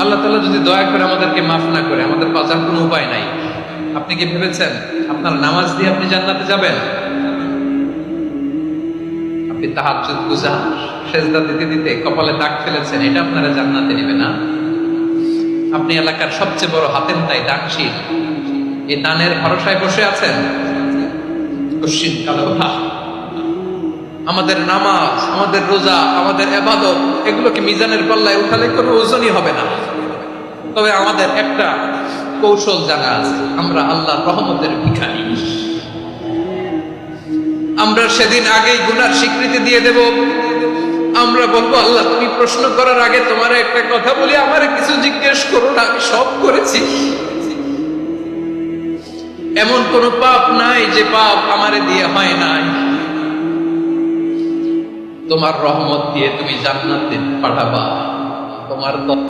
আল্লাহ তাআলা যদি দয়া করে আমাদেরকে মাফ না করে, আমাদের বাঁচার কোনো উপায় নাই। আপনি কি ভেবেছেন আপনার নামাজ দিয়ে আপনি জান্নাতে যাবেন? আপনি তাহাজ্জুদ গুজা সেজদা দিতে দিতে কপালে দাগ ফেলেছেন, এটা আপনারা জান্নাতে নেবে না। আপনি এলাকার সবচেয়ে বড় হাতেম তাই দানশীল, এই দানের ভরসায় বসে আছেন। কশিন কালো আমাদের নামাজ, আমাদের রোজা, আমাদের ইবাদত, এগুলোকে মিজানের পাল্লায় উঠালে কোনো ওজনই হবে না। তবে আমাদের একটা কৌশল জানা আছে, আমরা আল্লাহর রহমতের ভিখারি। আমরা সেদিন আগেই গুনার স্বীকৃতি দিয়ে দেব। আমরা বলবো, আল্লাহ তুমি প্রশ্ন করার আগে তোমার একটা কথা বলি, আমার কিছু জিজ্ঞেস করো না, আমি সব করেছি। এমন কোন পাপ নাই যে পাপ আমারে দিয়ে হয় নাই। তোমার রহমত দিয়ে তুমি জান্নাতে পাঠাবা। তোমার